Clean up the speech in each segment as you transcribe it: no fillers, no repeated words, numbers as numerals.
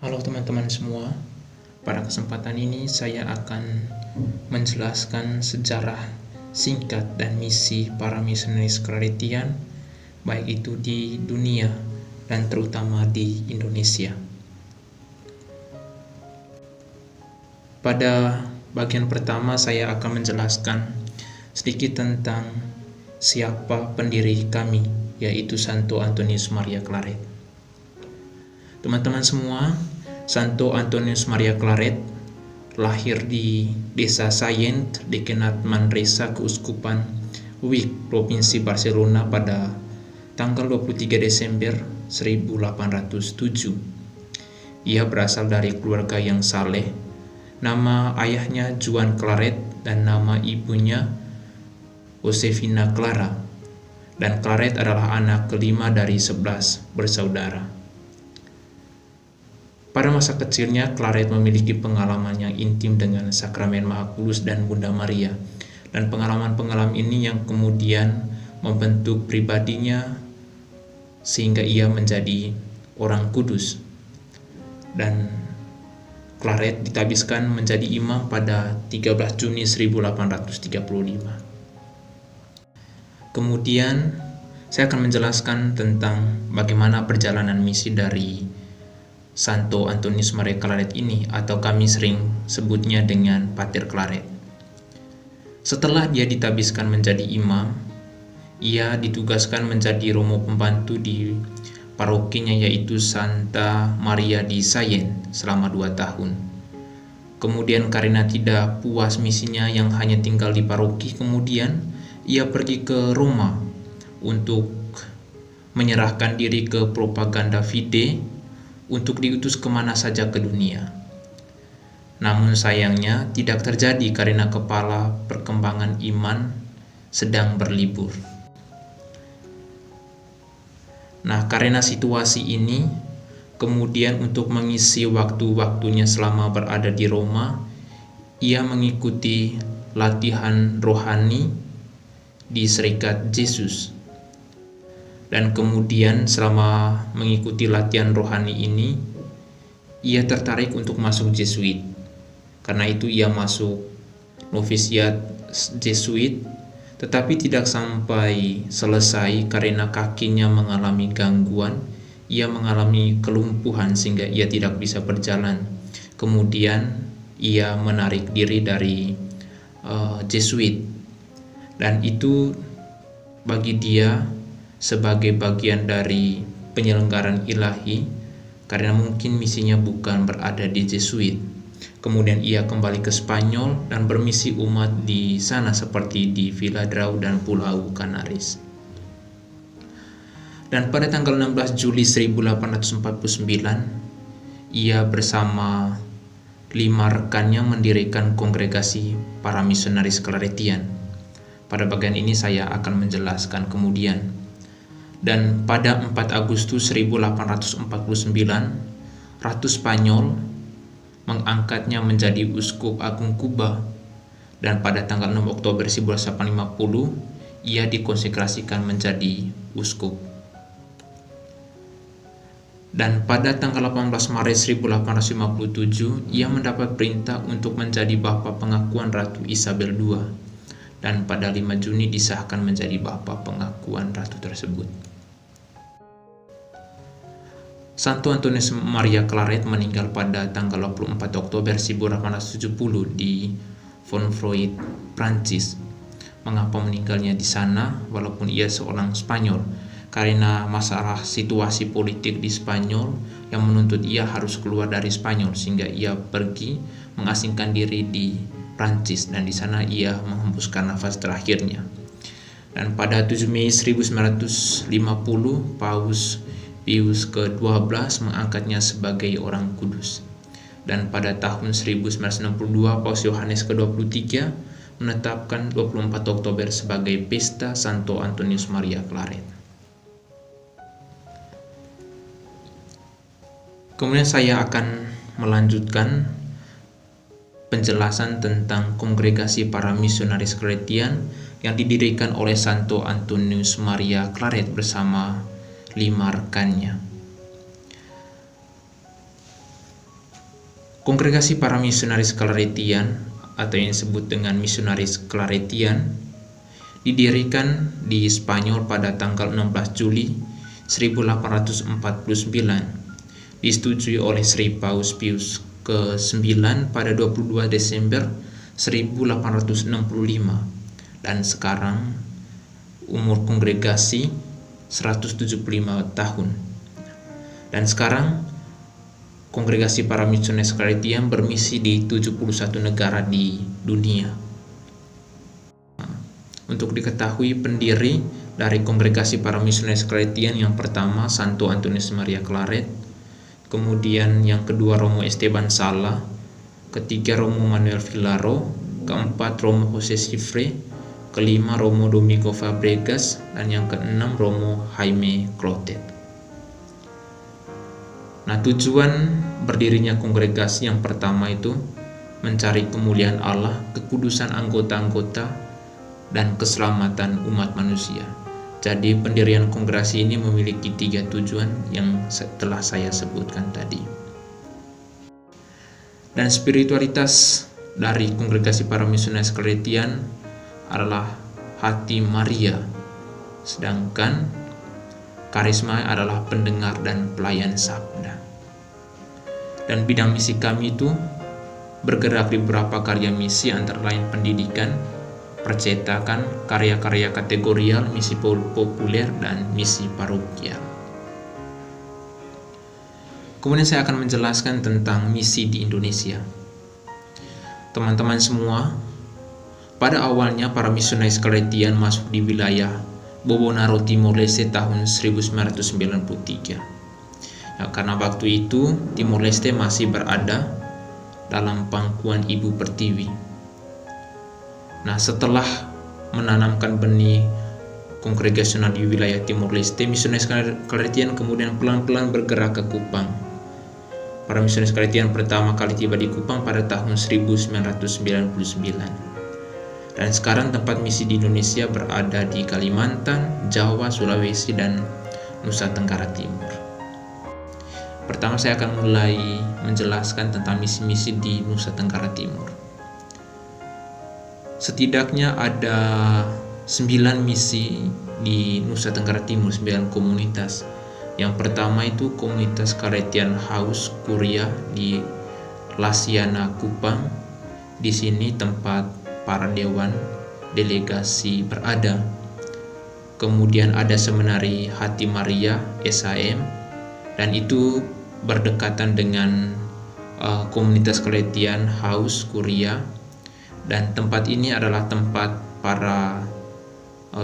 Halo teman-teman semua, pada kesempatan ini saya akan menjelaskan sejarah singkat dan misi para misionaris Claretian, baik itu di dunia dan terutama di Indonesia. Pada bagian pertama saya akan menjelaskan sedikit tentang siapa pendiri kami, yaitu Santo Antonius Maria Claret. Teman-teman semua, Santo Antonius Maria Claret lahir di Desa Sayent, Dekanat Manresa, Keuskupan Wic, Provinsi Barcelona pada tanggal 23 Desember 1807. Ia berasal dari keluarga yang saleh. Nama ayahnya Juan Claret dan nama ibunya Josefina Clara. Dan Claret adalah anak kelima dari 11 bersaudara. Pada masa kecilnya, Claret memiliki pengalaman yang intim dengan Sakramen Maha Kudus dan Bunda Maria. Dan pengalaman-pengalaman ini yang kemudian membentuk pribadinya sehingga ia menjadi orang kudus. Dan Claret ditabiskan menjadi imam pada 13 Juni 1835. Kemudian saya akan menjelaskan tentang bagaimana perjalanan misi dari Santo Antonius Maria Claret ini, atau kami sering sebutnya dengan Pater Claret. Setelah dia ditabiskan menjadi imam, ia ditugaskan menjadi romo pembantu di parokinya, yaitu Santa Maria di Sayent selama 2 tahun. Kemudian karena tidak puas misinya yang hanya tinggal di paroki, kemudian ia pergi ke Roma untuk menyerahkan diri ke propaganda fide untuk diutus kemana saja ke dunia. Namun sayangnya tidak terjadi karena kepala perkembangan iman sedang berlibur. Nah, karena situasi ini, kemudian untuk mengisi waktu-waktunya selama berada di Roma, ia mengikuti latihan rohani di Serikat Yesus. Dan kemudian selama mengikuti latihan rohani ini, ia tertarik untuk masuk Jesuit. Karena itu ia masuk novisiat Jesuit, tetapi tidak sampai selesai karena kakinya mengalami gangguan. Ia mengalami kelumpuhan sehingga ia tidak bisa berjalan. Kemudian ia menarik diri dari Jesuit. Dan itu bagi dia sebagai bagian dari penyelenggaraan ilahi, karena mungkin misinya bukan berada di Jesuit. Kemudian ia kembali ke Spanyol dan bermisi umat di sana seperti di Viladrau dan Pulau Canaris. Dan pada tanggal 16 Juli 1849, ia bersama 5 rekannya mendirikan kongregasi para misionaris Claretian. Pada bagian ini saya akan menjelaskan kemudian. Dan pada 4 Agustus 1849, Ratu Spanyol mengangkatnya menjadi Uskup Agung Kuba, dan pada tanggal 6 Oktober 1850 ia dikonsekrasikan menjadi uskup. Dan pada tanggal 18 Maret 1857 ia mendapat perintah untuk menjadi bapa pengakuan Ratu Isabel II, dan pada 5 Juni disahkan menjadi bapa pengakuan ratu tersebut. Santo Antonius Maria Claret meninggal pada tanggal 24 Oktober 1870 di Fontfroid, Prancis. Mengapa meninggalnya di sana walaupun ia seorang Spanyol? Karena masalah situasi politik di Spanyol yang menuntut ia harus keluar dari Spanyol, sehingga ia pergi mengasingkan diri di Prancis, dan di sana ia menghembuskan nafas terakhirnya. Dan pada 7 Mei 1950 Paus Pius ke-12 mengangkatnya sebagai orang kudus. Dan pada tahun 1962 Paus Yohanes ke-23 menetapkan 24 Oktober sebagai pesta Santo Antonius Maria Claret. Kemudian saya akan melanjutkan penjelasan tentang kongregasi para misionaris Claretian yang didirikan oleh Santo Antonius Maria Claret bersama 5 rekannya. Kongregasi para misionaris Claretian atau yang disebut dengan misionaris Claretian didirikan di Spanyol pada tanggal 16 Juli 1849, disetujui oleh Sri Paus Pius ke-9 pada 22 Desember 1865, dan sekarang umur kongregasi 175 tahun. Dan sekarang kongregasi para misionaris Claretian bermisi di 71 negara di dunia. Untuk diketahui, pendiri dari kongregasi para misionaris Claretian yang pertama Santo Antonius Maria Claret, kemudian yang kedua Romo Esteban Sala, ketiga Romo Manuel Villaro, keempat Romo Jose Cifre, kelima Romo Domingo Fabregas, dan yang keenam Romo Jaime Clotet. Nah, tujuan berdirinya kongregasi yang pertama itu mencari kemuliaan Allah, kekudusan anggota-anggota, dan keselamatan umat manusia. Jadi pendirian kongregasi ini memiliki 3 tujuan yang telah saya sebutkan tadi. Dan spiritualitas dari kongregasi para misionaris Claretian adalah hati Maria, sedangkan karisma adalah pendengar dan pelayan sabda. Dan bidang misi kami itu bergerak di beberapa karya misi, antara lain pendidikan, percetakan, karya-karya kategorial, misi populer, dan misi parokial. Kemudian saya akan menjelaskan tentang misi di Indonesia. Teman-teman semua, pada awalnya para misionaris Claretian masuk di wilayah Bobonaro Timor Leste tahun 1993. Ya, karena waktu itu Timor Leste masih berada dalam pangkuan Ibu Pertiwi. Nah, setelah menanamkan benih kongregasional di wilayah Timor Leste, misionaris Claretian kemudian pelan-pelan bergerak ke Kupang. Para misionaris Claretian pertama kali tiba di Kupang pada tahun 1999. Dan sekarang tempat misi di Indonesia berada di Kalimantan, Jawa, Sulawesi, dan Nusa Tenggara Timur. Pertama saya akan mulai menjelaskan tentang misi-misi di Nusa Tenggara Timur. Setidaknya ada 9 misi di Nusa Tenggara Timur, 9 komunitas. Yang pertama itu komunitas Claretian House Kuria di Lasiana, Kupang. Di sini tempat para dewan delegasi berada. Kemudian ada Seminari Hati Maria SHM, dan itu berdekatan dengan komunitas Claretian House Kuria, dan tempat ini adalah tempat para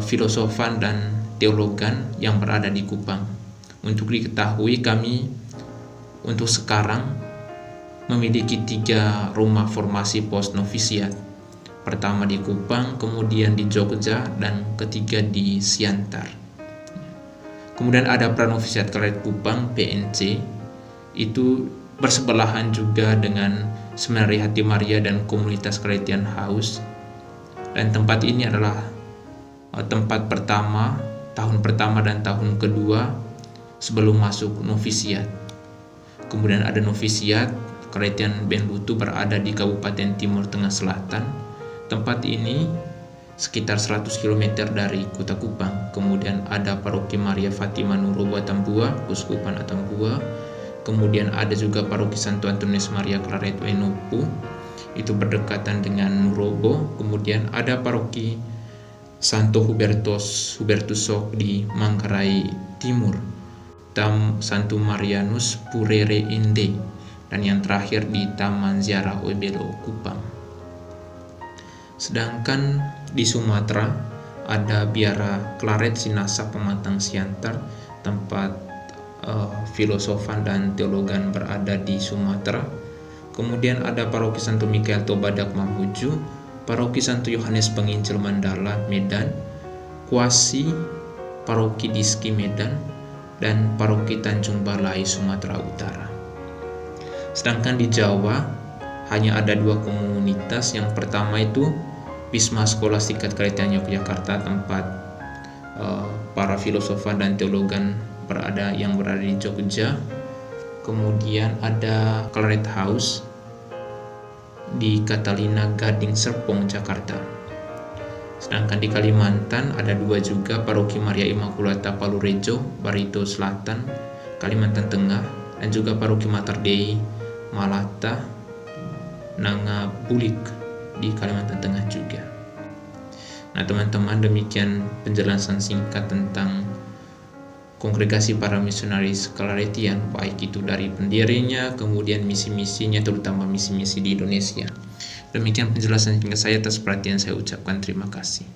filosofan dan teologan yang berada di Kupang. Untuk diketahui, kami untuk sekarang memiliki 3 rumah formasi post novisiat. Pertama di Kupang, kemudian di Jogja, dan ketiga di Siantar. Kemudian ada Pranovisiat Claret Kupang PNC, itu bersebelahan juga dengan Seminari Hati Maria dan komunitas Claretian House. Dan tempat ini adalah tempat pertama, tahun pertama dan tahun kedua sebelum masuk novisiat. Kemudian ada novisiat Claretian Benbutu berada di Kabupaten Timur Tengah Selatan. Tempat ini sekitar 100 km dari kota Kupang. Kemudian ada Paroki Maria Fatima Nurobo Atambua, Uskupan Atambua. Kemudian ada juga Paroki Santo Antonius Maria Claret Wenopu, itu berdekatan dengan Nurobo. Kemudian ada Paroki Santo Hubertus Sok di Manggarai Timur, Santo Marianus Purere Inde, dan yang terakhir di Taman Ziarah Oebelo Kupang. Sedangkan di Sumatera ada Biara Claret Sinasa Pematang Siantar, tempat filosofan dan teologan berada di Sumatera. Kemudian ada Paroki Santo Mikael Tobadak Mamuju, Paroki Santo Yohanes Penginjil Mandala Medan, Kuasi Paroki Diski Medan, dan Paroki Tanjung Balai Sumatera Utara. Sedangkan di Jawa hanya ada 2 komunitas. Yang pertama itu Wisma Skolastikat Claretian Yogyakarta, tempat para filosofan dan teologan yang berada di Jogja. Kemudian ada Claret House di Catalina Gading Serpong, Jakarta. Sedangkan di Kalimantan ada 2 juga, Paroki Maria Immaculata Palurejo, Barito Selatan, Kalimantan Tengah, dan juga Paroki Mater Dei Malata, Nangabulik di Kalimantan Tengah juga. Nah teman-teman, demikian penjelasan singkat tentang Kongregasi Para Misionaris Claretian, baik itu dari pendirinya, kemudian misi-misinya, terutama misi-misi di Indonesia. Demikian penjelasan singkat saya. Atas perhatian saya ucapkan terima kasih.